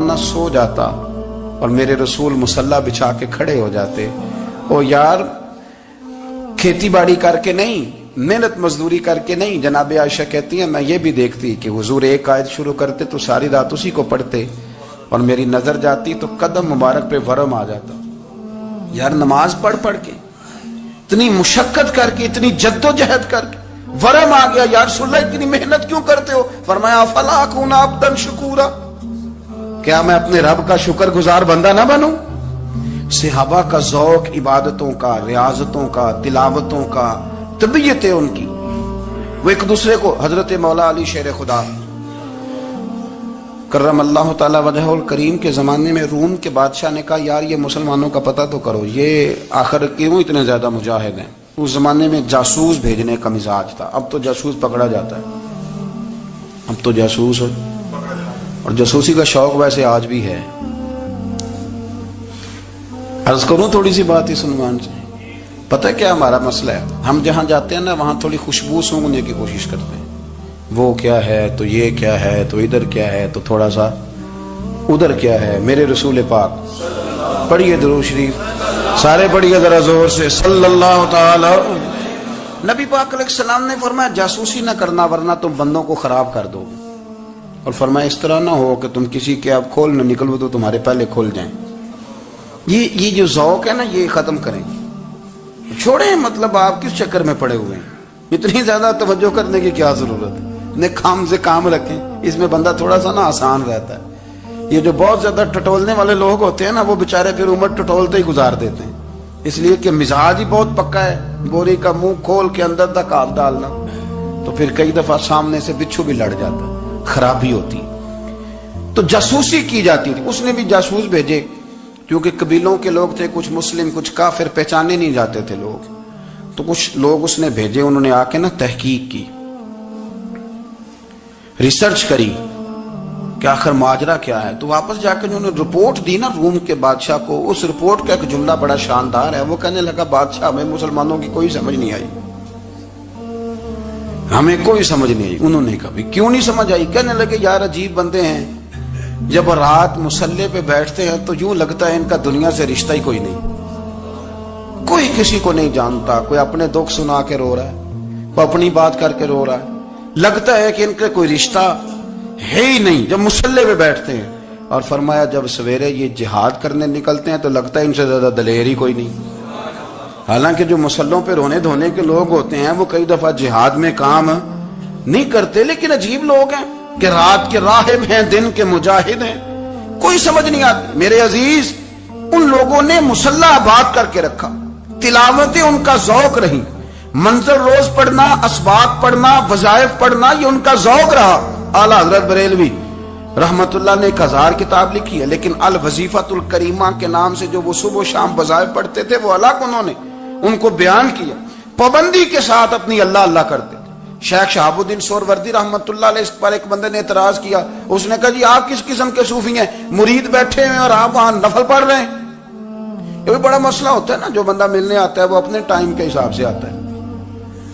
ورنہ سو جاتا اور میرے رسول مصلی بچھا کے کھڑے ہو جاتے. او یار کھیتی باڑی کر کے نہیں, محنت مزدوری کر کے نہیں. جناب عائشہ کہتی ہیں میں یہ بھی دیکھتی کہ حضور ایک آیت شروع کرتے تو ساری رات اسی کو پڑھتے, اور میری نظر جاتی تو قدم مبارک پہ ورم آ جاتا. یار نماز پڑھ پڑھ کے, اتنی مشقت کر کے, اتنی جد و جہد کر کے ورم آ گیا. یا رسول اللہ اتنی محنت کیوں کرتے ہو؟ فرمایا افلا اکون عبدا شکورا, کیا میں اپنے رب کا شکر گزار بندہ نہ بنوں؟ صحابہ کا ذوق عبادتوں کا, ریاضتوں کا, تلاوتوں کا, طبیعت ہے ان کی. وہ ایک دوسرے کو, حضرت مولا علی شیر خدا کرم اللہ تعالی وجہہ الکریم کے زمانے میں روم کے بادشاہ نے کہا یار یہ مسلمانوں کا پتہ تو کرو, یہ آخر کیوں اتنے زیادہ مجاہد ہیں. اس زمانے میں جاسوس بھیجنے کا مزاج تھا, اب تو جاسوس پکڑا جاتا ہے, اب تو جاسوس ہو, اور جاسوسی کا شوق ویسے آج بھی ہے. عرض کروں تھوڑی سی بات اس عنوان سے. پتہ کیا ہمارا مسئلہ ہے, ہم جہاں جاتے ہیں نا وہاں تھوڑی خوشبو سونگنے کی کوشش کرتے ہیں. وہ کیا ہے تو یہ کیا ہے تو ادھر کیا ہے تو تھوڑا سا ادھر کیا ہے. میرے رسول پاک پڑھیے درود شریف, سارے پڑھیے ذرا زور سے, صلی اللہ تعالی. نبی پاک علیہ السلام نے فرمایا جاسوسی نہ کرنا ورنہ تم بندوں کو خراب کر دو, اور فرمایا اس طرح نہ ہو کہ تم کسی کے آپ کھول نہ نکلو تو تمہارے پہلے کھول جائیں. یہ جو ذوق ہے نا یہ ختم کریں, چھوڑیں. مطلب آپ کس چکر میں پڑے ہوئے ہیں, اتنی زیادہ توجہ کرنے کی کیا ضرورت ہے. نے کام سے کام رکھیں, اس میں بندہ تھوڑا سا نا آسان رہتا ہے. یہ جو بہت زیادہ ٹٹولنے والے لوگ ہوتے ہیں نا وہ بےچارے پھر عمر ٹٹولتے ہی گزار دیتے ہیں, اس لیے کہ مزاج ہی بہت پکا ہے. گوری کا منہ کھول کے اندر تک ہاتھ ڈالنا, تو پھر کئی دفعہ سامنے سے بچھو بھی لڑ جاتا, خرابی ہوتی. تو جاسوسی کی جاتی تھی. اس نے بھی جاسوس بھیجے کیونکہ قبیلوں کے لوگ تھے, کچھ مسلم کچھ کافر, پہچانے نہیں جاتے تھے لوگ. تو کچھ لوگ اس نے بھیجے, انہوں نے آ کے نا تحقیق کی, ریسرچ کری کہ آخر ماجرا کیا ہے. تو واپس جا کے انہوں نے رپورٹ دی نا روم کے بادشاہ کو. اس رپورٹ کا ایک جملہ بڑا شاندار ہے. وہ کہنے لگا بادشاہ ہمیں مسلمانوں کی کوئی سمجھ نہیں آئی, ہمیں کوئی سمجھ نہیں آئی. انہوں نے کہا کیوں نہیں سمجھ آئی؟ کہنے لگے یار عجیب بندے ہیں, جب رات مصلی پہ بیٹھتے ہیں تو یوں لگتا ہے ان کا دنیا سے رشتہ ہی کوئی نہیں, کوئی کسی کو نہیں جانتا. کوئی اپنے دکھ سنا کے رو رہا ہے, کوئی اپنی بات کر کے رو رہا ہے. لگتا ہے کہ ان کا کوئی رشتہ ہے ہی نہیں جب مصلی پہ بیٹھتے ہیں. اور فرمایا جب سویرے یہ جہاد کرنے نکلتے ہیں تو لگتا ہے ان سے زیادہ دلیر ہی کوئی نہیں. حالانکہ جو مسلوں پہ رونے دھونے کے لوگ ہوتے ہیں وہ کئی دفعہ جہاد میں کام نہیں کرتے, لیکن عجیب لوگ ہیں کہ رات کے راہب ہیں, دن کے مجاہد ہیں, کوئی سمجھ نہیں آتی. میرے عزیز ان لوگوں نے مصلی آباد کر کے رکھا, تلاوتیں ان کا ذوق رہی, منظر روز پڑھنا, اسباق پڑھنا, وظائف پڑھنا, یہ ان کا ذوق رہا. اعلیٰ حضرت بریلوی رحمت اللہ نے 1000 کتاب لکھی ہے, لیکن الوظیفۃ الکریمہ کے نام سے جو وہ صبح و شام وظائف پڑھتے تھے وہ الگ انہوں نے ان کو بیان کیا. پابندی کے ساتھ اپنی اللہ اللہ کرتے تھے. شیخ شہاب الدین سہروردی رحمت اللہ علیہ اس پر ایک بندے نے اعتراض کیا. اس نے کہا جی آپ کس قسم کے صوفی ہیں, مرید بیٹھے ہیں اور آپ وہاں نفل پڑھ رہے ہیں. یہ بھی بڑا مسئلہ ہوتا ہے نا, جو بندہ ملنے آتا ہے وہ اپنے ٹائم کے حساب سے آتا ہے,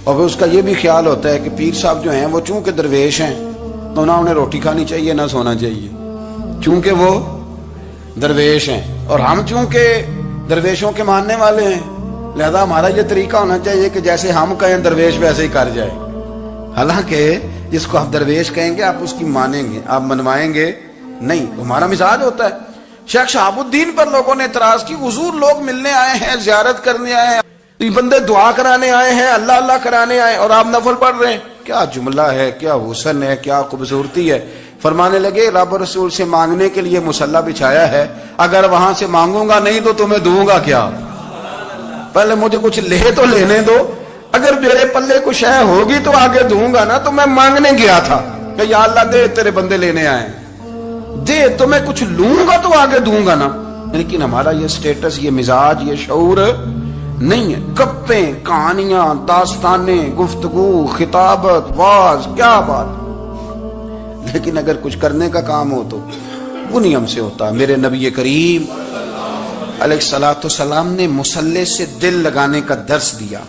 اور پھر اس کا یہ بھی خیال ہوتا ہے کہ پیر صاحب جو ہیں وہ چونکہ درویش ہیں تو نہ انہیں روٹی کھانی چاہیے نہ سونا چاہیے, چونکہ وہ درویش ہیں, اور ہم چونکہ درویشوں کے ماننے والے ہیں لہذا ہمارا یہ طریقہ ہونا چاہیے کہ جیسے ہم کہیں درویش ویسے ہی کر جائے. حالانکہ جس کو آپ درویش کہیں گے آپ اس کی مانیں گے, آپ منوائیں گے نہیں, ہمارا مزاج ہوتا ہے. شیخ شہاب الدین پر لوگوں نے اعتراض کی, حضور لوگ ملنے آئے ہیں, زیارت کرنے آئے ہیں, یہ بندے دعا کرانے آئے ہیں, اللہ اللہ کرانے آئے, اور آپ نفل پڑھ رہے ہیں. کیا جملہ ہے, کیا حسن ہے, کیا خوبصورتی ہے. فرمانے لگے رب رسول سے مانگنے کے لیے مصلی بچھایا ہے, اگر وہاں سے مانگوں گا نہیں تو تمہیں دوں گا کیا, پہلے مجھے کچھ لے تو لینے دو, اگر میرے پلے کچھ ہے ہوگی تو آگے دوں گا نا. تو میں مانگنے گیا تھا کہ یا اللہ دے, تیرے بندے لینے آئے دے, تو میں کچھ لوں گا تو آگے دوں گا نا. لیکن ہمارا یہ سٹیٹس, یہ مزاج, یہ شعور نہیں ہے. گپیں, کہانیاں, داستانیں, گفتگو, خطابت, واز, کیا بات. لیکن اگر کچھ کرنے کا کام ہو تو وہ نہیں ہم سے ہوتا. میرے نبی کریم علیہ الصلوۃ والسلام نے مصلی سے دل لگانے کا درس دیا,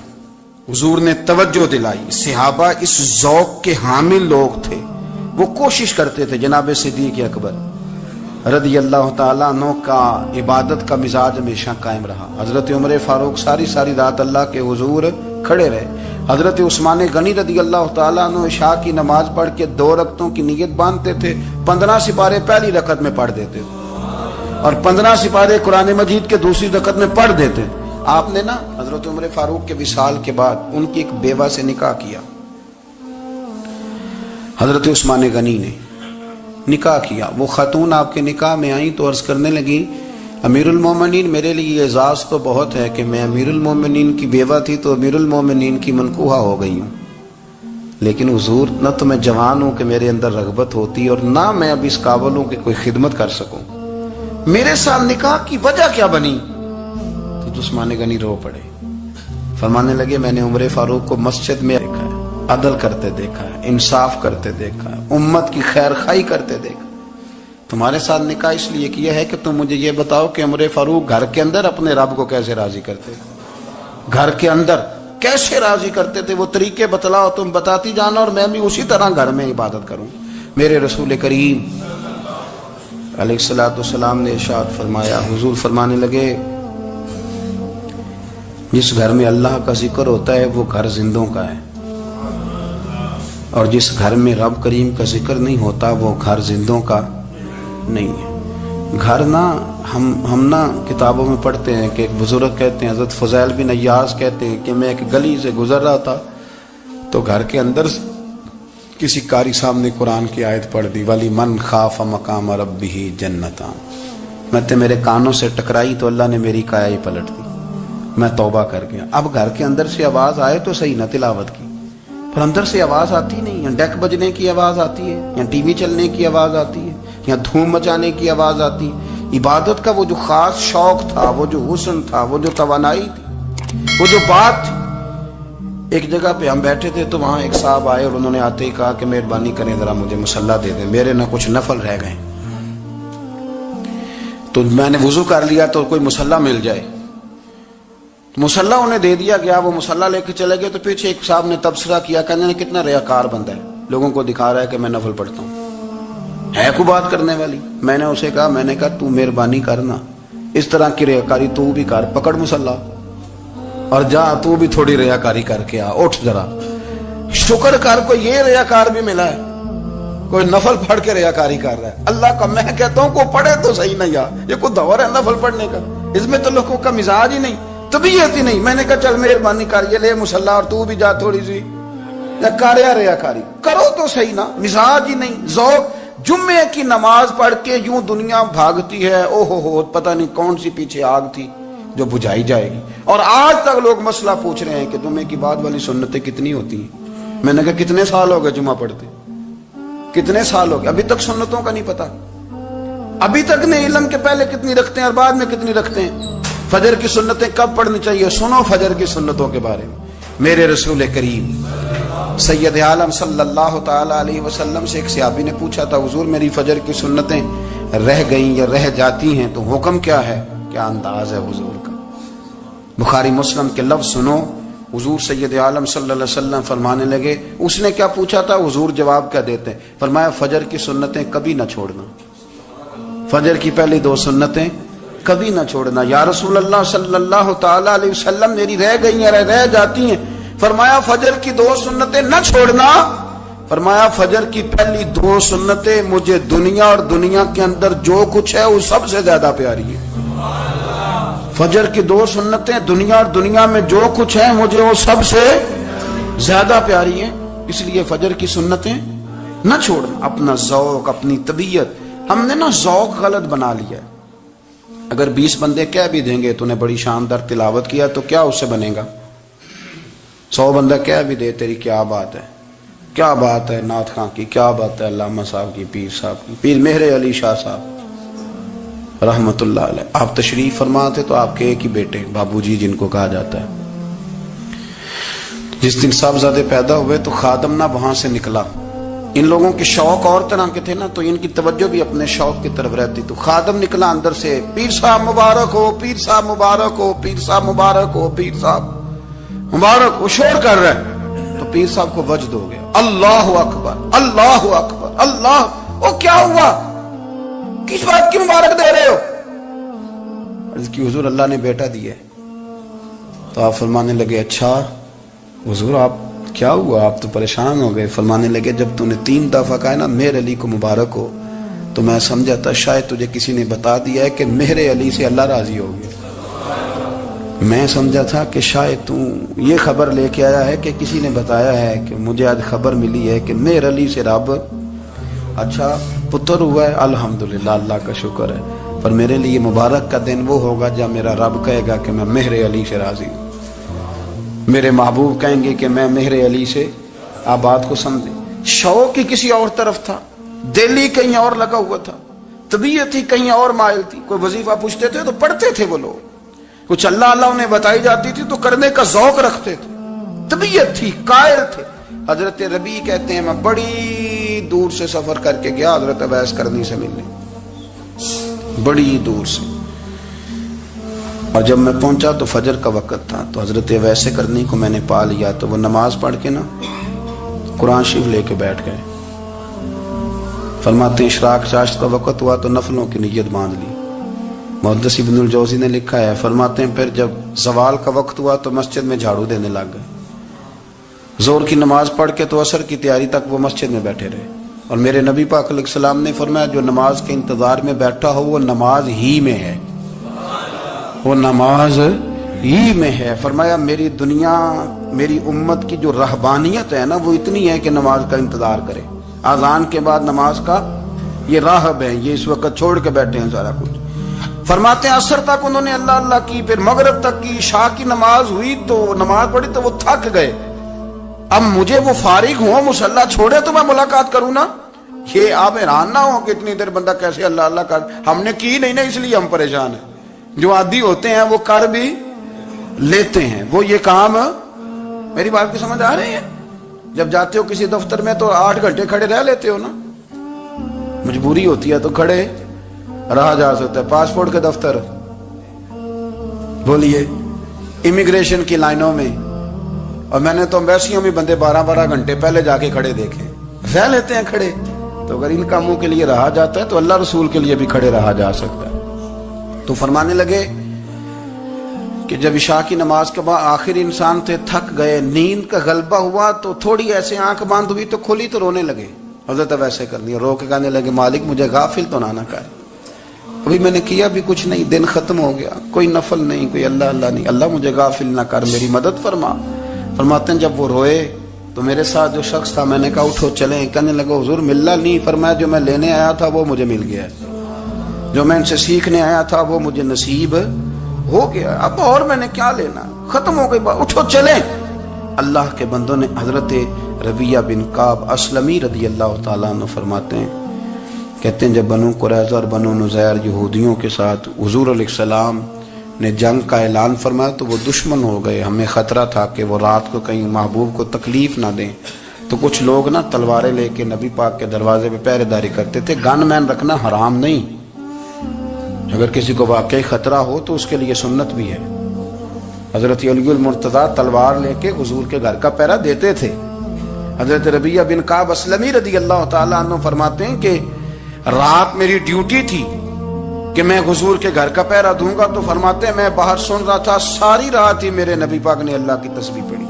حضور نے توجہ دلائی. صحابہ اس ذوق کے حامل لوگ تھے, وہ کوشش کرتے تھے. جناب صدیق اکبر رضی اللہ تعالیٰ عنہ کا عبادت کا مزاج ہمیشہ قائم رہا. حضرت عمر فاروق ساری رات اللہ کے حضور کھڑے رہے. حضرت عثمان غنی رضی اللہ تعالیٰ عنہ عشاء کی نماز پڑھ کے 2 رکعتوں کی نیت باندھتے تھے. 15 سپارے پہلی رکعت میں پڑھ دیتے تھے اور 15 سپارے قرآن مجید کے دوسری رکعت میں پڑھ دیتے. آپ نے نا حضرت عمر فاروق کے وصال کے بعد ان کی ایک بیوہ سے نکاح کیا. حضرت عثمان غنی نے نکاح کیا. وہ خاتون آپ کے نکاح میں آئیں تو عرض کرنے لگی امیر المومنین میرے لیے یہ اعزاز تو بہت ہے کہ میں امیر المومنین کی بیوہ تھی تو امیر المومنین کی منکوحہ ہو گئی ہوں، لیکن حضور نہ تو میں جوان ہوں کہ میرے اندر رغبت ہوتی اور نہ میں اب اس قابل ہوں کہ کوئی خدمت کر سکوں، میرے ساتھ نکاح کی وجہ کیا بنی؟ تو عثمان غنی رو پڑے. فرمانے لگے میں نے عمر فاروق کو مسجد میں دیکھا ہے، عدل کرتے دیکھا ہے، انصاف کرتے دیکھا ہے، امت کی خیر خواہی کرتے دیکھا. تمہارے ساتھ نکاح اس لیے کیا ہے کہ تم مجھے یہ بتاؤ کہ عمر فاروق گھر کے اندر اپنے رب کو کیسے راضی کرتے، گھر کے اندر کیسے راضی کرتے تھے، وہ طریقے بتلاؤ، تم بتاتی جانا اور میں بھی اسی طرح گھر میں عبادت کروں. میرے رسول کریم علیہ الصلوۃ والسلام نے ارشاد فرمایا، حضور فرمانے لگے جس گھر میں اللہ کا ذکر ہوتا ہے وہ گھر زندوں کا ہے، اور جس گھر میں رب کریم کا ذکر نہیں ہوتا وہ گھر زندوں کا نہیں ہے. گھر نا ہم نا کتابوں میں پڑھتے ہیں کہ ایک بزرگ کہتے ہیں، حضرت فضیل بن عیاض کہتے ہیں کہ میں ایک گلی سے گزر رہا تھا تو گھر کے اندر کسی قاری صاحب نے قرآن کی آیت پڑھ دی ولی من خاف مقام ربہ جنتان. میں تے میرے کانوں سے ٹکرائی تو اللہ نے میری کایا ہی پلٹ دی، میں توبہ کر گیا. اب گھر کے اندر سے آواز آئے تو صحیح نہ تلاوت کی، پر اندر سے آواز آتی نہیں، یا ڈیک بجنے کی آواز آتی ہے، یا ٹی وی چلنے کی آواز آتی ہے، یا دھوم مچانے کی آواز آتی. عبادت کا وہ جو خاص شوق تھا، وہ جو حسن تھا، وہ جو توانائی تھی، وہ جو بات تھی. ایک جگہ پہ ہم بیٹھے تھے تو وہاں ایک صاحب آئے اور انہوں نے آتے ہی کہا کہ مہربانی کریں ذرا مجھے مصلی دے دیں، میرے نہ کچھ نفل رہ گئے. تو میں نے وضو کر لیا تو کوئی مصلی مل جائے، مصلی انہیں دے دیا گیا. وہ مصلی لے کے چلے گئے تو پیچھے ایک صاحب نے تبصرہ کیا، کہنے نے کتنا ریاکار بندہ ہے، لوگوں کو دکھا رہا ہے کہ میں نفل پڑھتا ہوں، ہے کوئی بات کرنے والی. میں نے اسے کہا، میں نے کہا تو مہربانی کرنا اس طرح کی ریاکاری تو بھی کر، پکڑ مصلی اور جا تو بھی تھوڑی ریاکاری کر کے آ، اٹھ ذرا شکر کر. کوئی یہ ریاکار بھی ملا ہے، کوئی نفل پڑھ کے ریاکاری کر رہا ہے. اللہ کا میں کہتا ہوں کو پڑھے تو صحیح نہیں، یہ کوئی دور ہے نفل پڑھنے کا؟ اس میں تو لوگوں کا مزاج ہی نہیں، طبیعت ہی نہیں. میں نے کہا چل مہربانی کر یہ لے مصلی اور تو بھی جا تھوڑی سی ریاکاری کرو تو صحیح نا. مزاج ہی نہیں، ذوق. جمعے کی نماز پڑھ کے یوں دنیا بھاگتی ہے، او ہو پتہ نہیں کون سی پیچھے آگ تھی جو بجھائی جائے گی. اور آج تک لوگ مسئلہ پوچھ رہے ہیں کہ جمعے کی بعد والی سنتیں کتنی ہوتی ہیں. میں نے کہا کتنے سال ہو گئے جمعہ پڑھتے، کتنے سال ہو گئے، ابھی تک سنتوں کا نہیں پتا، ابھی تک نہیں علم کے پہلے کتنی رکھتے ہیں اور بعد میں کتنی رکھتے ہیں. فجر کی سنتیں کب پڑھنی چاہیے؟ سنو فجر کی سنتوں کے بارے میں. میرے رسول کریم سید عالم صلی اللہ تعالی علیہ وسلم سے ایک صحابی نے پوچھا تھا، حضور میری فجر کی سنتیں رہ گئیں یا رہ جاتی ہیں تو حکم کیا ہے؟ کیا انداز ہے حضور کا. بخاری مسلم کے لفظ سنو. حضور سید عالم صلی اللہ علیہ وسلم فرمانے لگے، اس نے کیا پوچھا تھا؟ حضور جواب کیا دیتے ہیں؟ فرمایا فجر کی سنتیں کبھی نہ چھوڑنا، فجر کی پہلی 2 سنتیں کبھی نہ چھوڑنا. یا رسول اللہ صلی اللہ تعالی علیہ وسلم میری رہ گئی ہیں، رہ جاتی ہیں. فرمایا فجر کی 2 سنتیں نہ چھوڑنا. فرمایا فجر کی پہلی 2 سنتیں مجھے دنیا اور دنیا کے اندر جو کچھ ہے وہ سب سے زیادہ پیاری ہے. فجر کی 2 سنتیں دنیا اور دنیا میں جو کچھ ہے مجھے وہ سب سے زیادہ پیاری ہیں، اس لیے فجر کی سنتیں نہ چھوڑنا. اپنا ذوق، اپنی طبیعت، ہم نے نا ذوق غلط بنا لیا ہے. اگر 20 بندے کہہ بھی دیں گے تو نے بڑی شاندار تلاوت کیا تو کیا اس سے بنے گا؟ 100 بندہ کہہ بھی دے تیری کیا بات ہے، کیا بات ہے نعت خاں کی، کیا بات ہے علامہ صاحب کی، پیر صاحب کی، پیر مہر علی شاہ صاحب رحمت اللہ علیہ. آپ تشریف فرما تھے تو آپ کے ایک ہی بیٹے بابو جی جن کو کہا جاتا ہے، جس دن صاحبزادے پیدا ہوئے تو خادم نہ وہاں سے نکلا. ان لوگوں کے شوق اور طرح کے تھے نا تو ان کی توجہ بھی اپنے شوق کی طرف رہتی. تو خادم نکلا اندر سے، پیر صاحب مبارک ہو، پیر صاحب مبارک ہو، پیر صاحب مبارک ہو، پیر صاحب مبارک ہو. شور کر رہا ہے تو پیر صاحب کو وجد ہو گیا، اللہ اکبر اللہ اکبر اللہ. وہ کیا ہوا؟ کس بات کی مبارک دے رہے ہو؟ عرض کی حضور اللہ نے بیٹا دیا ہے۔ تو آپ فرمانے لگے اچھا حضور آپ کیا ہوا، آپ تو پریشان ہو گئے۔ فرمانے لگے جب تو نے 3 دفعہ کہا نا مہر علی کو مبارک ہو، تو میں سمجھا تھا شاید تجھے کسی نے بتا دیا ہے کہ مہر علی سے اللہ راضی ہو گیا۔ میں سمجھا تھا کہ شاید تو یہ خبر لے کے آیا ہے کہ کسی نے بتایا ہے کہ مجھے آج خبر ملی ہے کہ مہر علی سے رب اچھا پتر ہوا ہے، الحمدللہ اللہ کا شکر ہے، پر میرے لیے مبارک کا دن وہ ہوگا جب میرا رب کہے گا کہ میں مہر علی سے راضی ہوں، میرے محبوب کہیں گے کہ میں مہر علی سے۔ آپ بات کو سمجھیں، شوق ہی کسی اور طرف تھا، دل ہی کہیں اور لگا ہوا تھا، طبیعت ہی کہیں اور مائل تھی۔ کوئی وظیفہ پوچھتے تھے تو پڑھتے تھے وہ لوگ، کچھ اللہ اللہ انہیں بتائی جاتی تھی تو کرنے کا ذوق رکھتے تھے، طبیعت تھی، قائل تھے۔ حضرت ربیع کہتے ہیں میں بڑی دور سے سفر کر کے گیا حضرت اویس کرنی سے ملنے، بڑی دور سے، اور جب میں پہنچا تو فجر کا وقت تھا، تو حضرت اویس کرنی کو میں نے پا لیا، تو وہ نماز پڑھ کے نا قرآن شریف لے کے بیٹھ گئے۔ فرماتے ہیں اشراق چاشت کا وقت ہوا تو نفلوں کی نیت باندھ لی۔ محدث ابن الجوزی نے لکھا ہے، فرماتے ہیں پھر جب زوال کا وقت ہوا تو مسجد میں جھاڑو دینے لگ گئے۔ زور کی نماز پڑھ کے تو عصر کی تیاری تک وہ مسجد میں بیٹھے رہے، اور میرے نبی پاک علیہ السلام نے فرمایا جو نماز کے انتظار میں بیٹھا ہو وہ نماز ہی میں ہے، وہ نماز ہی میں ہے۔ فرمایا میری دنیا، میری امت کی جو رہبانیت ہے نا وہ اتنی ہے کہ نماز کا انتظار کرے، اذان کے بعد نماز کا یہ راہب ہے، یہ اس وقت چھوڑ کے بیٹھے ہیں سارا کچھ۔ فرماتے ہیں عصر تک انہوں نے اللہ اللہ کی، پھر مغرب تک کی، عشاء کی نماز ہوئی تو نماز پڑھی تو وہ تھک گئے، اب مجھے وہ فارغ ہوں مصلی چھوڑے تو میں ملاقات کروں نا۔ یہ آپ حیران نہ ہو کہ اتنی دیر بندہ کیسے اللہ اللہ کر، ہم نے کی نہیں نا اس لیے ہم پریشان ہیں، جو عادی ہوتے ہیں وہ کر بھی لیتے ہیں، وہ یہ کام۔ میری بات کی سمجھ آ رہی ہے؟ جب جاتے ہو کسی دفتر میں تو 8 گھنٹے کھڑے رہ لیتے ہو نا، مجبوری ہوتی ہے تو کھڑے رہا جا سکتا ہے۔ پاسپورٹ کے دفتر بولیے، امیگریشن کی لائنوں میں، اور میں نے تو امبیسیوں میں بندے 12 گھنٹے پہلے جا کے کھڑے دیکھے، رہ لیتے ہیں کھڑے۔ تو اگر ان کاموں کے لیے رہا جاتا ہے تو اللہ رسول کے لیے بھی کھڑے رہا جا سکتا ہے۔ تو فرمانے لگے کہ جب عشاء کی نماز کے بعد آخر انسان تھے، تھک گئے، نیند کا غلبہ ہوا تو تھوڑی ایسے آنکھ بند ہوئی تو کھلی تو رونے لگے۔ حضرت ویسے کرنی رو کے کہنے لگے مالک مجھے غافل تو نہ کر، ابھی میں نے کیا بھی کچھ نہیں، دن ختم ہو گیا، کوئی نفل نہیں، کوئی اللہ اللہ نہیں، اللہ مجھے غافل نہ کر، میری مدد فرما۔ فرماتے ہیں جب وہ روئے تو میرے ساتھ جو شخص تھا میں نے کہا اٹھو چلیں، کہنے لگا حضور ملنا نہیں، فرمایا جو میں لینے آیا تھا وہ مجھے مل گیا، جو میں ان سے سیکھنے آیا تھا وہ مجھے نصیب ہو گیا، اب اور میں نے کیا لینا، ختم ہو گئی بات، اٹھو چلیں۔ اللہ کے بندوں نے حضرت ربیعہ بن کعب اسلمی رضی اللہ تعالیٰ عنہ فرماتے ہیں، کہتے ہیں جب بنو قریظہ اور بنو نذیر یہودیوں کے ساتھ حضور علیہ السلام نے جنگ کا اعلان فرمایا تو وہ دشمن ہو گئے، ہمیں خطرہ تھا کہ وہ رات کو کہیں محبوب کو تکلیف نہ دیں، تو کچھ لوگ نا تلواریں لے کے نبی پاک کے دروازے پہ پہرے داری کرتے تھے۔ گن مین رکھنا حرام نہیں، اگر کسی کو واقعی خطرہ ہو تو اس کے لیے سنت بھی ہے۔ حضرت علی المرتضیٰ تلوار لے کے حضور کے گھر کا پہرا دیتے تھے۔ حضرت ربیعہ بن کعب اسلمی رضی اللہ تعالیٰ عنہ فرماتے ہیں کہ رات میری ڈیوٹی تھی کہ میں حضور کے گھر کا پہرا دوں گا، تو فرماتے ہیں میں باہر سن رہا تھا، ساری رات ہی میرے نبی پاک نے اللہ کی تسبیح پڑھی،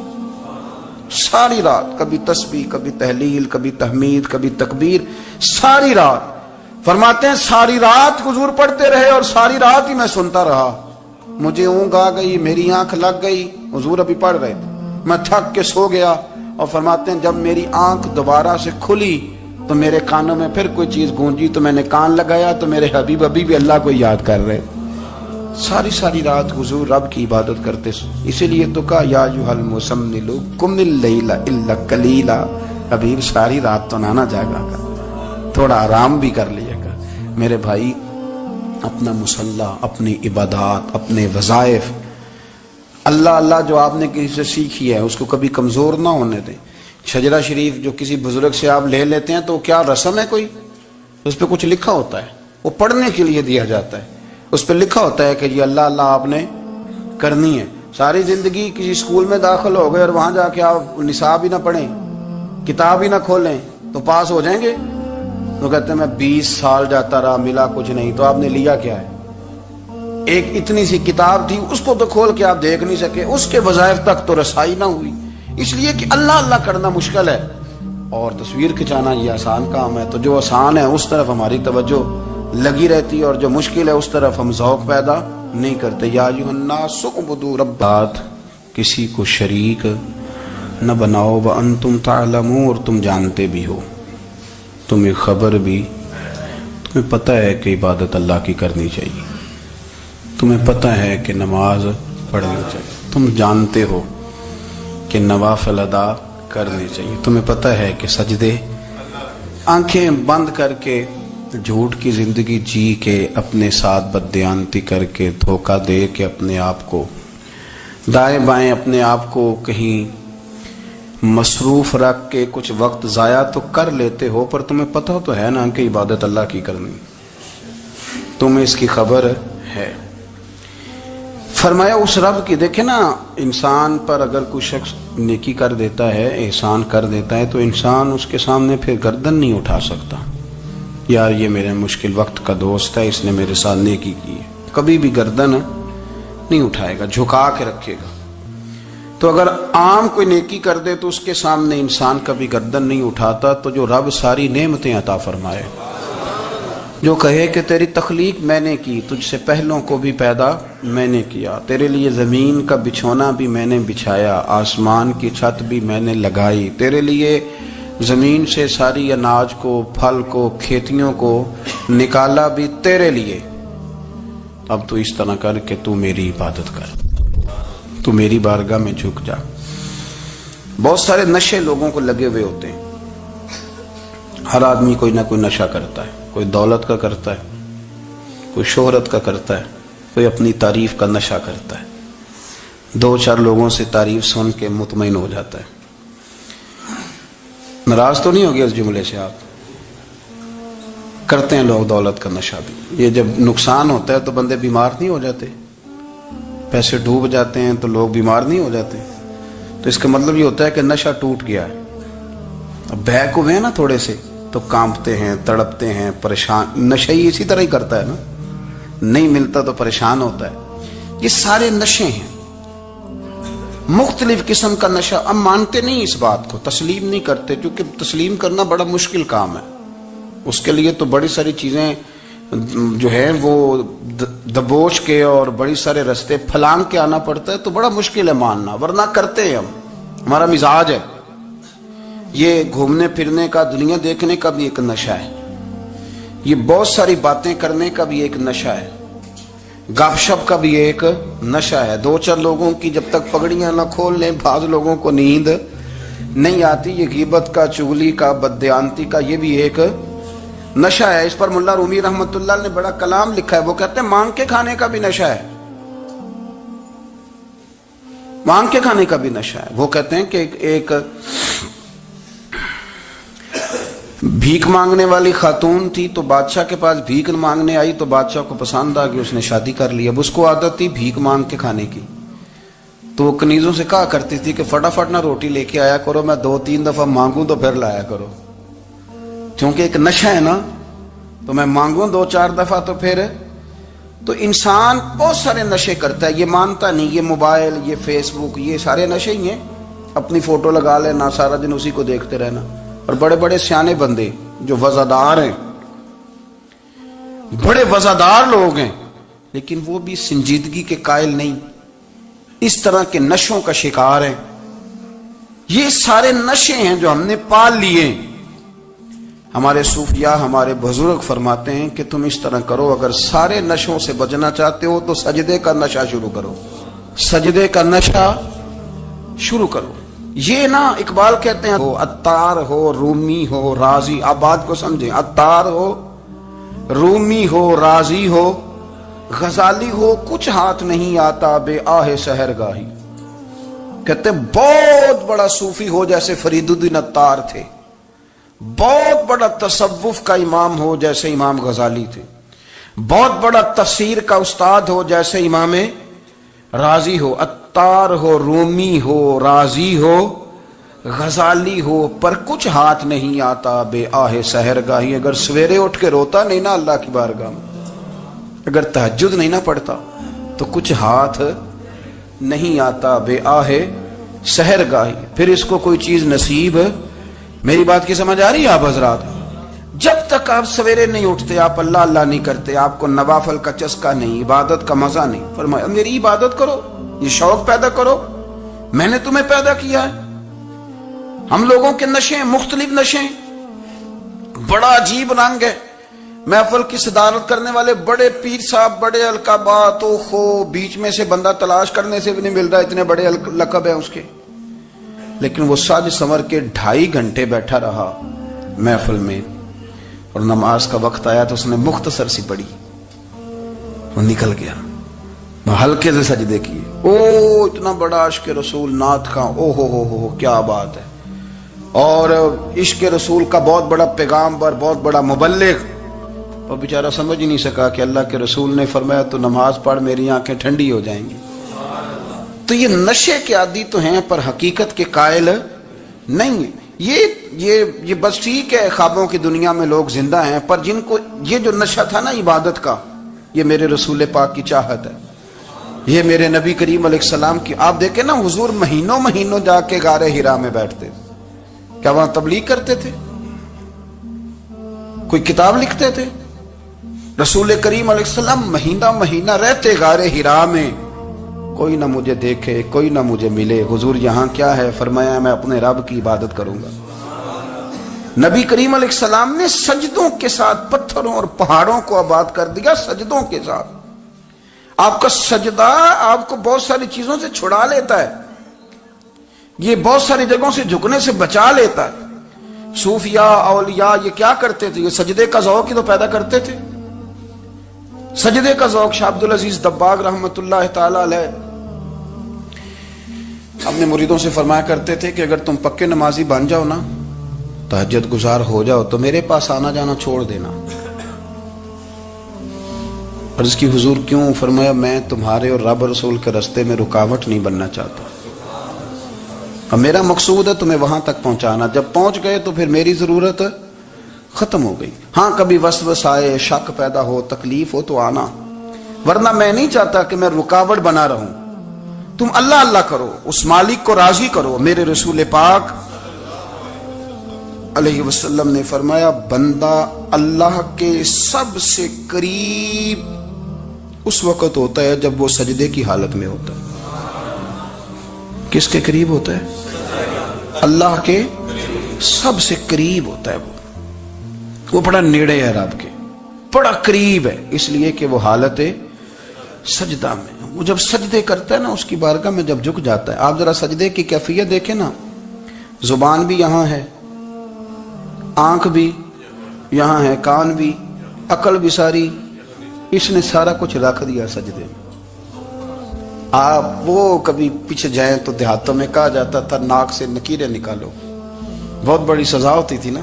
ساری رات، کبھی تسبیح، کبھی تحلیل، کبھی تحمید، کبھی تکبیر، ساری رات۔ فرماتے ہیں ساری رات حضور پڑھتے رہے اور ساری رات ہی میں سنتا رہا، مجھے اونگ آ گئی، میری آنکھ لگ گئی، حضور ابھی پڑھ رہے تھے، میں تھک کے سو گیا۔ اور فرماتے ہیں جب میری آنکھ دوبارہ سے کھلی تو میرے کانوں میں پھر کوئی چیز گونجی، تو میں نے کان لگایا تو میرے حبیب ابھی بھی اللہ کو یاد کر رہے، ساری رات حضور رب کی عبادت کرتے۔ اسی لیے تو کہا یا ایھا المزمل قم اللیل الا قلیلا، حبیب ساری رات تو نہ جاگا کر، تھوڑا آرام بھی کر لیا کر۔ میرے بھائی اپنا مصلی، اپنی عبادات، اپنے وظائف، اللہ اللہ جو آپ نے کسی سے سیکھی ہے اس کو کبھی کمزور نہ ہونے دیں۔ شجرہ شریف جو کسی بزرگ سے آپ لے لیتے ہیں تو کیا رسم ہے کوئی؟ اس پہ کچھ لکھا ہوتا ہے، وہ پڑھنے کے لیے دیا جاتا ہے، اس پہ لکھا ہوتا ہے کہ یہ اللہ اللہ آپ نے کرنی ہے۔ ساری زندگی کسی اسکول میں داخل ہو گئے اور وہاں جا کے آپ نصاب ہی نہ پڑھیں، کتاب ہی نہ کھولیں تو پاس ہو جائیں گے؟ وہ کہتے ہیں میں 20 سال جاتا رہا ملا کچھ نہیں. تو آپ نے لیا کیا ہے؟ ایک اتنی سی کتاب تھی, اس کو تو کھول کے آپ دیکھ نہیں سکے, اس کے وظائف تک تو رسائی نہ ہوئی, اس لیے کہ اللہ اللہ کرنا مشکل ہے اور تصویر کھنچانا یہ آسان کام ہے. تو جو آسان ہے اس طرف ہماری توجہ لگی رہتی ہے اور جو مشکل ہے اس طرف ہم ذوق پیدا نہیں کرتے. یا ایھا الناس اعبدوا ربکم, کسی کو شریک نہ بناؤ, وانتم تعلمون, اور تم جانتے بھی ہو, تمہیں خبر بھی, تمہیں پتہ ہے کہ عبادت اللہ کی کرنی چاہیے, تمہیں پتہ ہے کہ نماز پڑھنی چاہیے, تم جانتے ہو کہ نوافل ادا کرنے چاہیے, تمہیں پتہ ہے کہ سجدے آنکھیں بند کر کے جھوٹ کی زندگی جی کے اپنے ساتھ بددیانتی کر کے دھوکہ دے کے اپنے آپ کو دائیں بائیں اپنے آپ کو کہیں مصروف رکھ کے کچھ وقت ضائع تو کر لیتے ہو, پر تمہیں پتہ تو ہے نا کہ عبادت اللہ کی کرنی, تمہیں اس کی خبر ہے. فرمایا اس رب کی, دیکھیں نا انسان پر اگر کوئی شخص نیکی کر دیتا ہے, احسان کر دیتا ہے, تو انسان اس کے سامنے پھر گردن نہیں اٹھا سکتا, یار یہ میرے مشکل وقت کا دوست ہے, اس نے میرے ساتھ نیکی کی ہے, کبھی بھی گردن نہیں اٹھائے گا, جھکا کے رکھے گا. تو اگر عام کوئی نیکی کر دے تو اس کے سامنے انسان کبھی گردن نہیں اٹھاتا, تو جو رب ساری نعمتیں عطا فرمائے, جو کہے کہ تیری تخلیق میں نے کی, تجھ سے پہلوں کو بھی پیدا میں نے کیا, تیرے لیے زمین کا بچھونا بھی میں نے بچھایا, آسمان کی چھت بھی میں نے لگائی, تیرے لیے زمین سے ساری اناج کو, پھل کو, کھیتیوں کو نکالا بھی تیرے لیے, اب تو اس طرح کر کہ تو میری عبادت کر, تو میری بارگاہ میں جھک جا. بہت سارے نشے لوگوں کو لگے ہوئے ہوتے ہیں, ہر آدمی کوئی نہ کوئی نشہ کرتا ہے, کوئی دولت کا کرتا ہے, کوئی شہرت کا کرتا ہے, کوئی اپنی تعریف کا نشہ کرتا ہے, 2-4 لوگوں سے تعریف سن کے مطمئن ہو جاتا ہے. ناراض تو نہیں ہوگے اس جملے سے؟ آپ کرتے ہیں لوگ دولت کا نشہ بھی, یہ جب نقصان ہوتا ہے تو بندے بیمار نہیں ہو جاتے, پیسے ڈوب جاتے ہیں تو لوگ بیمار نہیں ہو جاتے, تو اس کا مطلب یہ ہوتا ہے کہ نشہ ٹوٹ گیا ہے. اب بہک ہوئے ہیں نا تھوڑے سے تو کانپتے ہیں, تڑپتے ہیں, پریشان. نشہ ہی اسی طرح ہی کرتا ہے نا, نہیں ملتا تو پریشان ہوتا ہے. یہ سارے نشے ہیں, مختلف قسم کا نشہ. اب مانتے نہیں اس بات کو, تسلیم نہیں کرتے, کیونکہ تسلیم کرنا بڑا مشکل کام ہے, اس کے لیے تو بڑی ساری چیزیں جو ہے وہ دبوچ کے اور بڑی سارے رستے پھلانگ کے آنا پڑتا ہے, تو بڑا مشکل ہے ماننا, ورنہ کرتے ہیں ہم, ہمارا مزاج ہے. یہ گھومنے پھرنے کا, دنیا دیکھنے کا بھی ایک نشہ ہے, یہ بہت ساری باتیں کرنے کا بھی ایک نشہ ہے, گپ شپ کا بھی ایک نشہ ہے. 2-4 لوگوں کی جب تک پگڑیاں نہ کھول لیں, بعض لوگوں کو نیند نہیں آتی. یہ غیبت کا, چغلی کا, بددیانتی کا, یہ بھی ایک نشہ ہے. اس پر ملا رومی رحمت اللہ نے بڑا کلام لکھا ہے, وہ کہتے ہیں مانگ کے کھانے کا بھی نشہ ہے, مانگ کے کھانے کا بھی نشہ ہے. وہ کہتے ہیں کہ ایک بھیک مانگنے والی خاتون تھی, تو بادشاہ کے پاس بھیک مانگنے آئی, تو بادشاہ کو پسند آ گئی, اس نے شادی کر لی. اب اس کو عادت تھی بھیک مانگ کے کھانے کی, تو وہ کنیزوں سے کہا کرتی تھی کہ فٹافٹ نہ روٹی لے کے آیا کرو, میں 2-3 دفعہ مانگوں تو پھر لایا کرو, چونکہ ایک نشہ ہے نا, تو میں مانگوں 2-4 دفعہ تو پھر. تو انسان بہت سارے نشے کرتا ہے, یہ مانتا نہیں. یہ موبائل, یہ فیس بک, یہ سارے نشے ہی ہیں. اپنی فوٹو لگا لینا, سارا دن اسی کو دیکھتے رہنا. اور بڑے بڑے سیانے بندے جو وزادار ہیں, بڑے وزادار لوگ ہیں, لیکن وہ بھی سنجیدگی کے قائل نہیں, اس طرح کے نشوں کا شکار ہیں. یہ سارے نشے ہیں جو ہم نے پال لیے. ہمارے صوفیاء, ہمارے بزرگ فرماتے ہیں کہ تم اس طرح کرو, اگر سارے نشوں سے بچنا چاہتے ہو تو سجدے کا نشہ شروع کرو, سجدے کا نشہ شروع کرو. یہ نا اقبال کہتے ہیں, ہو عطار ہو, رومی ہو, رازی. آپ بات کو سمجھیں, عطار ہو, رومی ہو, رازی ہو, غزالی ہو, کچھ ہاتھ نہیں آتا بے آہ سحرگاہی. کہتے ہیں بہت بڑا صوفی ہو جیسے فرید الدین عطار تھے, بہت بڑا تصوف کا امام ہو جیسے امام غزالی تھے, بہت بڑا تفسیر کا استاد ہو جیسے امام رازی ہو. عطار ہو, رومی ہو, رازی ہو, غزالی ہو پر کچھ ہاتھ نہیں آتا بے آہ سحر گاہی. اگر سویرے اٹھ کے روتا نہیں نا اللہ کی بارگاہ میں, اگر تہجد نہیں نہ پڑھتا تو کچھ ہاتھ نہیں آتا بے آہ سحر گاہی. پھر اس کو کوئی چیز نصیب. میری بات کی سمجھ آ رہی ہے آپ حضرات؟ جب تک آپ سویرے نہیں اٹھتے, آپ اللہ اللہ نہیں کرتے, آپ کو نوافل کا چسکا نہیں, عبادت کا مزہ نہیں, فرمایا میری عبادت کرو, یہ شوق پیدا کرو, میں نے تمہیں پیدا کیا ہے. ہم لوگوں کے نشے مختلف نشے, بڑا عجیب رنگ ہے. محفل کی صدارت کرنے والے بڑے پیر صاحب, بڑے القابات, او بیچ میں سے بندہ تلاش کرنے سے بھی نہیں مل رہا, اتنے بڑے لقب ہیں اس کے. لیکن وہ سج سنور کے 2.5 گھنٹے بیٹھا رہا محفل میں, اور نماز کا وقت آیا تو اس نے مختصر سی پڑھی, وہ نکل گیا. ہلکے سے سجدے کیے. او اتنا بڑا عشق رسول نعت کا, او ہو کیا بات ہے. اور عشق رسول کا بہت بڑا پیغام پر, بہت بڑا مبلغ, اور بیچارہ سمجھ ہی نہیں سکا کہ اللہ کے رسول نے فرمایا تو نماز پڑھ میری آنکھیں ٹھنڈی ہو جائیں گی. تو یہ نشے کے عادی تو ہیں پر حقیقت کے قائل نہیں ہیں. یہ بس ٹھیک ہے, خوابوں کی دنیا میں لوگ زندہ ہیں, پر جن کو یہ جو نشہ تھا نا عبادت کا, یہ میرے رسول پاک کی چاہت ہے, یہ میرے نبی کریم علیہ السلام کی. آپ دیکھیں نا حضور مہینوں جا کے غار حرا میں بیٹھتے. کیا وہاں تبلیغ کرتے تھے؟ کوئی کتاب لکھتے تھے؟ رسول کریم علیہ السلام مہینہ رہتے غار حرا میں. کوئی نہ مجھے دیکھے, کوئی نہ مجھے ملے. حضور یہاں کیا ہے؟ فرمایا میں اپنے رب کی عبادت کروں گا. نبی کریم علیہ السلام نے سجدوں کے ساتھ پتھروں اور پہاڑوں کو آباد کر دیا, سجدوں کے ساتھ. آپ کا سجدہ آپ کو بہت ساری چیزوں سے چھڑا لیتا ہے, یہ بہت ساری جگہوں سے جھکنے سے بچا لیتا ہے. صوفیاء اولیاء یہ کیا کرتے تھے؟ یہ سجدے کا ذوق ہی تو پیدا کرتے تھے. سجدے کا ذوق. شاہ عبد العزیز دباغ رحمت اللہ تعالی علیہ اپنے مریدوں سے فرمایا کرتے تھے کہ اگر تم پکے نمازی بن جاؤ نا, تہجد گزار ہو جاؤ, تو میرے پاس آنا جانا چھوڑ دینا. عرض کی حضور کیوں؟ فرمایا میں تمہارے اور رب رسول کے راستے میں رکاوٹ نہیں بننا چاہتا, اور میرا مقصود ہے تمہیں وہاں تک پہنچانا. جب پہنچ گئے تو پھر میری ضرورت ختم ہو گئی. ہاں کبھی وسوس آئے, شک پیدا ہو, تکلیف ہو تو آنا, ورنہ میں نہیں چاہتا کہ میں رکاوٹ بنا رہوں. تم اللہ اللہ کرو, اس مالک کو راضی کرو. میرے رسول پاک علیہ وسلم نے فرمایا بندہ اللہ کے سب سے قریب اس وقت ہوتا ہے جب وہ سجدے کی حالت میں ہوتا ہے. کس کے قریب ہوتا ہے؟ اللہ کے سب سے قریب ہوتا ہے. وہ بڑا نیڑے ہے رب کے, بڑا قریب ہے, اس لیے کہ وہ حالت سجدہ میں. وہ جب سجدے کرتا ہے نا, اس کی بارگاہ میں جب جھک جاتا ہے. آپ ذرا سجدے کی کیفیت دیکھیں نا, زبان بھی یہاں ہے, آنکھ بھی یہاں ہے, کان بھی, عقل بھی ساری, اس نے سارا کچھ رکھ دیا سجدے میں. آپ وہ کبھی پیچھے جائیں تو دیہاتوں میں کہا جاتا تھا ناک سے نکیریں نکالو, بہت بڑی سزا ہوتی تھی نا,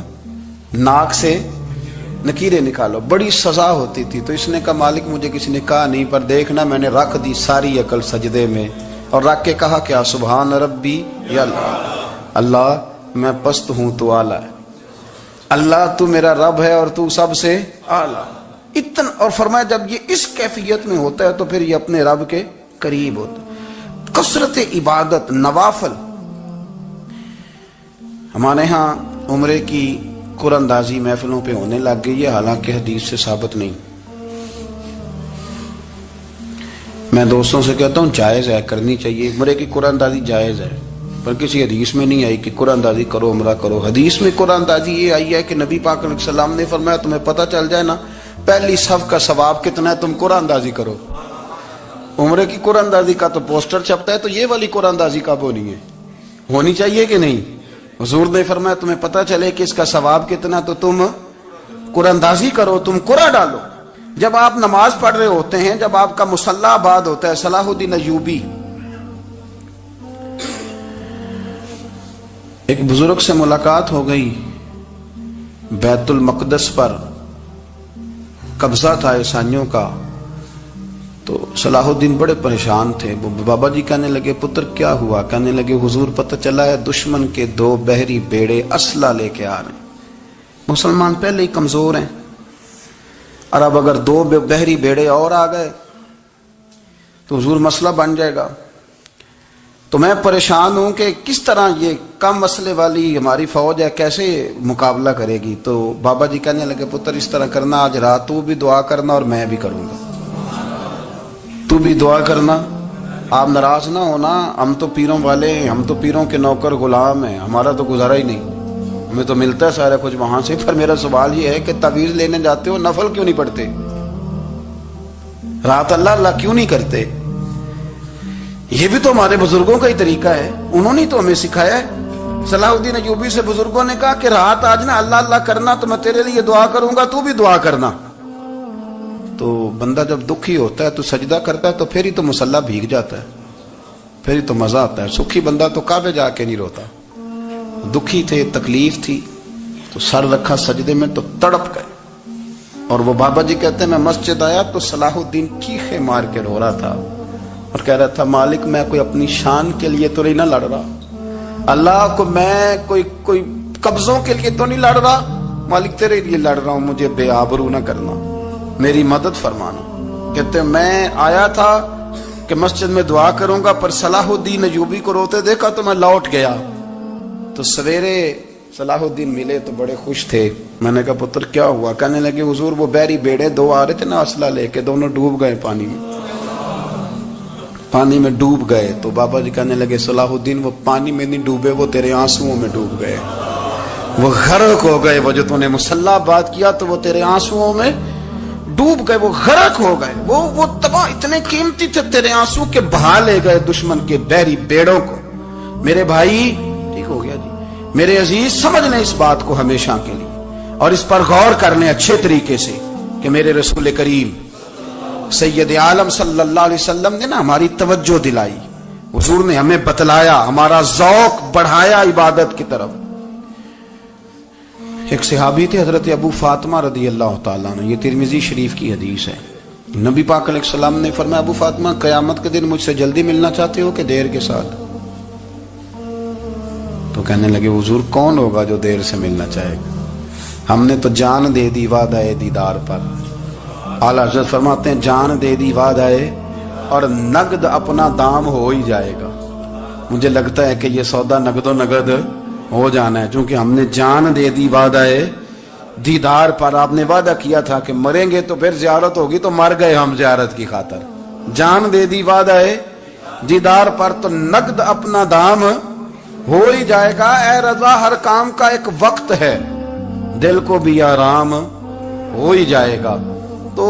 ناک سے نکیریں نکالو, بڑی سزا ہوتی تھی. تو اس نے کہا مالک مجھے کسی نے کہا نہیں, پر دیکھنا میں نے رکھ دی ساری عقل سجدے میں, اور رکھ کے کہا کیا سبحان ربی یا اللہ میں پست ہوں تو اعلیٰ ہے, اللہ تو میرا رب ہے اور تو سب سے اعلیٰ. اتنا. اور فرمایا جب یہ اس کیفیت میں ہوتا ہے تو پھر یہ اپنے رب کے قریب ہوتا ہے. کثرت عبادت, نوافل. ہمارے ہاں عمرے کی قرآن اندازی محفلوں پہ ہونے لگ گئی ہے, حالانکہ حدیث سے ثابت نہیں. میں دوستوں سے کہتا ہوں جائز ہے, کرنی چاہیے. عمرے کی قرآن اندازی جائز ہے, پر کسی حدیث میں نہیں آئی کہ قرآن اندازی کرو عمرہ کرو. حدیث میں قرآن اندازی یہ آئی ہے کہ نبی پاک علیہ السلام نے فرمایا تمہیں پتہ چل جائے نا پہلی صف کا ثواب کتنا ہے, تم قرآن اندازی کرو. عمرے کی قرآن اندازی کا تو پوسٹر چھپتا ہے, تو یہ والی قرآن اندازی کب ہونی ہے؟ ہونی چاہیے کہ نہیں؟ حضور نے فرمایا تمہیں پتہ چلے کہ اس کا ثواب کتنا, تو تم قرآن اندازی کرو, تم قرآن ڈالو. جب آپ نماز پڑھ رہے ہوتے ہیں, جب آپ کا مصلی آباد ہوتا ہے, صلاح الدین ایوبی ایک بزرگ سے ملاقات ہو گئی, بیت المقدس پر قبضہ تھا عیسائیوں کا, تو صلاح الدین بڑے پریشان تھے. وہ بابا جی کہنے لگے پتر کیا ہوا؟ کہنے لگے حضور پتہ چلا ہے دشمن کے 2 بحری بیڑے اسلحہ لے کے آ رہے ہیں. مسلمان پہلے ہی کمزور ہیں اور اب اگر 2 بحری بیڑے اور آ گئے تو حضور مسئلہ بن جائے گا. تو میں پریشان ہوں کہ کس طرح یہ کم مسئلے والی ہماری فوج ہے کیسے مقابلہ کرے گی. تو بابا جی کہنے لگے پتر اس طرح کرنا آج رات تو بھی دعا کرنا اور میں بھی کروں گا. تو بھی دعا کرنا, آپ ناراض نہ ہونا. ہم تو پیروں والے ہیں, ہم تو پیروں کے نوکر غلام ہیں, ہمارا تو گزارا ہی نہیں, ہمیں تو ملتا ہے سارا کچھ وہاں سے. پر میرا سوال یہ ہے کہ تعویذ لینے جاتے ہو نفل کیوں نہیں پڑھتے؟ رات اللہ اللہ کیوں نہیں کرتے؟ یہ بھی تو ہمارے بزرگوں کا ہی طریقہ ہے, انہوں نے تو ہمیں سکھایا ہے. صلاح الدین ایوبی سے بزرگوں نے کہا کہ رات آج نا اللہ اللہ کرنا, تو میں تیرے لیے دعا کروں گا, تو بھی دعا کرنا. تو بندہ جب دکھی ہوتا ہے تو سجدہ کرتا ہے تو پھر ہی تو مصلی بھیگ جاتا ہے, پھر ہی تو مزہ آتا ہے. سکھی بندہ تو کعبے جا کے نہیں روتا. دکھی تھے, تکلیف تھی, تو سر رکھا سجدے میں تو تڑپ گئے. اور وہ بابا جی کہتے ہیں میں مسجد آیا تو صلاح الدین چیخے مار کے رو رہا تھا اور کہہ رہا تھا مالک میں کوئی اپنی شان کے لیے تو نہیں نہ لڑ رہا, اللہ کو میں کوئی قبضوں کے لیے تو نہیں لڑ رہا, مالک تیرے لیے لڑ رہا ہوں, مجھے بے آبرو نہ کرنا, میری مدد فرمانا. کہتے ہیں میں آیا تھا کہ مسجد میں دعا کروں گا, پر صلاح الدین ایوبی کو روتے دیکھا تو میں لوٹ گیا. تو سویرے صلاح الدین ملے تو بڑے خوش تھے. میں نے کہا پتر کیا ہوا؟ کہنے لگے حضور وہ بحری بیڑے 2 آ رہے تھے نا اسلحہ لے کے, دونوں ڈوب گئے پانی میں ڈوب گئے. تو بابا جی کہنے لگے صلاح الدین وہ پانی میں نہیں ڈوبے, وہ تیرے آنسوؤں میں ڈوب گئے, وہ غرق ہو گئے. وہ جو تو نے مسلح بات کیا تو وہ تیرے آنسوؤں میں ڈوب گئے, وہ غرق ہو گئے, وہ تباہ اتنے قیمتی تھے تیرے آنسو کے بہا لے گئے دشمن کے بحری بیڑوں کو. میرے بھائی ٹھیک ہو گیا جی, میرے عزیز سمجھ لیں اس بات کو ہمیشہ کے لیے, اور اس پر غور کر لیں اچھے طریقے سے کہ میرے رسول کریم سید عالم صلی اللہ علیہ وسلم نے نا ہماری توجہ دلائی, حضور نے ہمیں بتلایا, ہمارا ذوق بڑھایا عبادت کی طرف. ایک صحابی تھے حضرت ابو فاطمہ رضی اللہ تعالیٰ عنہ, یہ ترمذی شریف کی حدیث ہے. نبی پاک علیہ السلام نے فرمایا ابو فاطمہ قیامت کے دن مجھ سے جلدی ملنا چاہتے ہو کہ دیر کے ساتھ؟ تو کہنے لگے حضور کون ہوگا جو دیر سے ملنا چاہے گا, ہم نے تو جان دے دی وعدہ دیدار پر. اعلیٰ حضرت فرماتے ہیں جان دے دی وعدہ اور نقد اپنا دام ہو ہی جائے گا. مجھے لگتا ہے کہ یہ سودا نقد و نقد ہو جانا ہے, چونکہ ہم نے جان دے دی وعدہ دیدار پر. آپ نے وعدہ کیا تھا کہ مریں گے تو پھر زیارت ہوگی, تو مر گئے ہم زیارت کی خاطر. جان دے دی وعدہ دیدار پر, تو نقد اپنا دام ہو ہی جائے گا. اے رضا ہر کام کا ایک وقت ہے, دل کو بھی آرام ہو ہی جائے گا. تو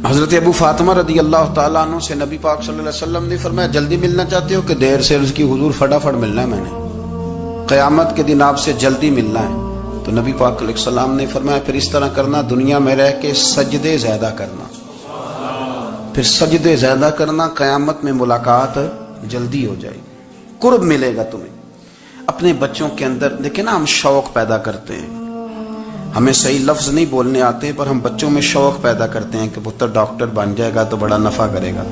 حضرت ابو فاطمہ رضی اللہ تعالیٰ عنہ سے نبی پاک صلی اللہ علیہ وسلم نے فرمایا جلدی ملنا چاہتے ہو کہ دیر سے؟ عرض کی حضور فٹافٹ ملنا ہے, میں نے قیامت کے دن آپ سے جلدی ملنا ہے. تو نبی پاک علیہ السلام نے فرمایا پھر اس طرح کرنا, دنیا میں رہ کے سجدے زیادہ کرنا, پھر سجدے زیادہ کرنا, قیامت میں ملاقات جلدی ہو جائے گی, قرب ملے گا تمہیں. اپنے بچوں کے اندر دیکھیں نا, ہم شوق پیدا کرتے ہیں, ہمیں صحیح لفظ نہیں بولنے آتے پر ہم بچوں میں شوق پیدا کرتے ہیں کہ پتر ڈاکٹر بن جائے گا تو بڑا نفع کرے گا,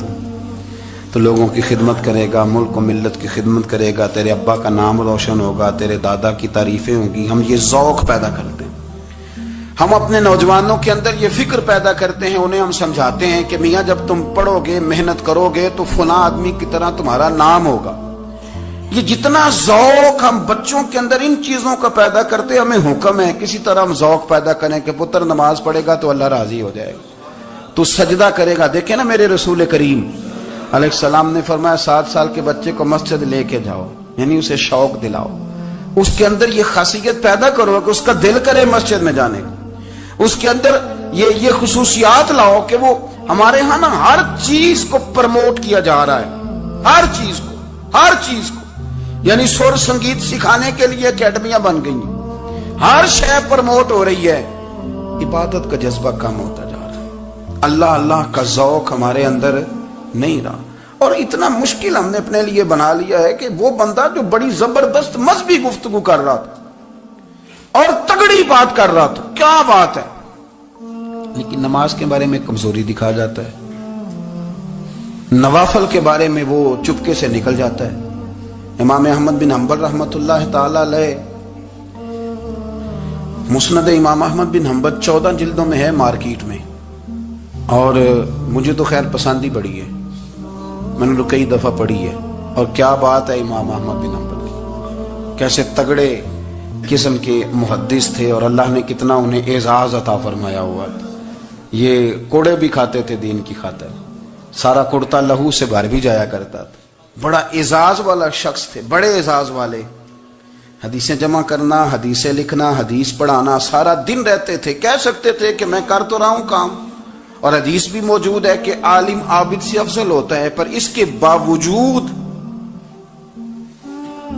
تو لوگوں کی خدمت کرے گا, ملک و ملت کی خدمت کرے گا, تیرے ابا کا نام روشن ہوگا, تیرے دادا کی تعریفیں ہوں گی. ہم یہ ذوق پیدا کرتے ہیں. ہم اپنے نوجوانوں کے اندر یہ فکر پیدا کرتے ہیں, انہیں ہم سمجھاتے ہیں کہ میاں جب تم پڑھو گے محنت کرو گے تو فلاں آدمی کی طرح تمہارا نام ہوگا. یہ جتنا ذوق ہم بچوں کے اندر ان چیزوں کا پیدا کرتے, ہمیں حکم ہے کسی طرح ہم ذوق پیدا کریں کہ پتر نماز پڑھے گا تو اللہ راضی ہو جائے گا, تو سجدہ کرے گا. دیکھیں نا میرے رسول کریم علیہ السلام نے فرمایا 7 سال کے بچے کو مسجد لے کے جاؤ, یعنی اسے شوق دلاؤ, اس کے اندر یہ خاصیت پیدا کرو کہ اس کا دل کرے مسجد میں جانے کا, اس کے اندر یہ خصوصیات لاؤ کہ وہ ہمارے ہاں نا ہر چیز کو پروموٹ کیا جا رہا ہے, ہر چیز کو, یعنی سر سنگیت سکھانے کے لیے اکیڈمیاں بن گئی ہیں, ہر شے پروموٹ ہو رہی ہے. عبادت کا جذبہ کم ہوتا جا رہا ہے, اللہ اللہ کا ذوق ہمارے اندر نہیں رہا. اور اتنا مشکل ہم نے اپنے لیے بنا لیا ہے کہ وہ بندہ جو بڑی زبردست مذہبی گفتگو کر رہا تھا اور تگڑی بات کر رہا تھا, کیا بات ہے, لیکن نماز کے بارے میں کمزوری دکھا جاتا ہے، نوافل کے بارے میں وہ چپکے سے نکل جاتا ہے۔ امام احمد بن حنبل رحمۃ اللہ تعالی علیہ، مسند امام احمد بن حنبل 14 جلدوں میں ہے مارکیٹ میں، اور مجھے تو خیر پسند ہی بڑی ہے، میں نے تو کئی دفعہ پڑھی ہے۔ اور کیا بات ہے امام احمد بن حنبل کی، کیسے تگڑے قسم کے محدث تھے، اور اللہ نے کتنا انہیں اعزاز عطا فرمایا ہوا تھا۔ یہ کوڑے بھی کھاتے تھے دین کی خاطر، سارا کرتا لہو سے بھر بھی جایا کرتا تھا، بڑا اعزاز والا شخص تھے، بڑے اعزاز والے۔ حدیثیں جمع کرنا، حدیثیں لکھنا، حدیث پڑھانا، سارا دن رہتے تھے۔ کہہ سکتے تھے کہ میں کر تو رہا ہوں کام، اور حدیث بھی موجود ہے کہ عالم عابد سے افضل ہوتا ہے، پر اس کے باوجود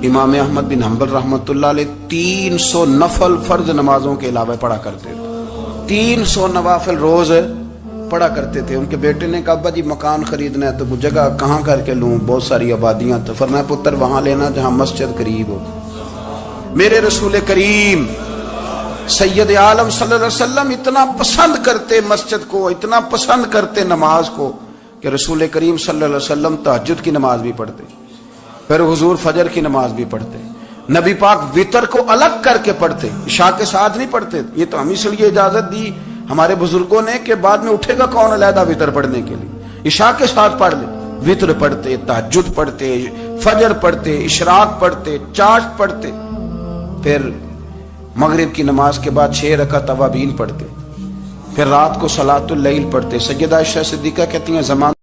امام احمد بن حنبل رحمۃ اللہ علیہ 300 نفل فرض نمازوں کے علاوہ پڑھا کرتے تھے، 300 نوافل روز پڑھا کرتے تھے۔ ان کے بیٹے نے کہا ابا جی مکان خریدنا ہے تو وہ جگہ کہاں کر کے لوں، بہت ساری آبادیاں، تو فرمایا پتر وہاں لینا جہاں مسجد قریب ہو۔ میرے رسول کریم سید عالم صلی اللہ علیہ وسلم اتنا پسند کرتے مسجد کو، اتنا پسند کرتے نماز کو، کہ رسول کریم صلی اللہ علیہ وسلم تہجد کی نماز بھی پڑھتے، پھر حضور فجر کی نماز بھی پڑھتے، نبی پاک وتر کو الگ کر کے پڑھتے، عشاء کے ساتھ نہیں پڑھتے۔ یہ تو ہم اس لیے اجازت دی ہمارے بزرگوں نے کہ بعد میں اٹھے گا کون علیحدہ وتر پڑھنے کے لیے، عشاء کے ساتھ پڑھ لے۔ وتر پڑھتے، تہجد پڑھتے، فجر پڑھتے، اشراق پڑھتے، چاشت پڑھتے، پھر مغرب کی نماز کے بعد 6 رکعت اوابین پڑھتے، پھر رات کو صلاۃ اللیل پڑھتے۔ سیدہ عائشہ صدیقہ کہتی ہیں زمان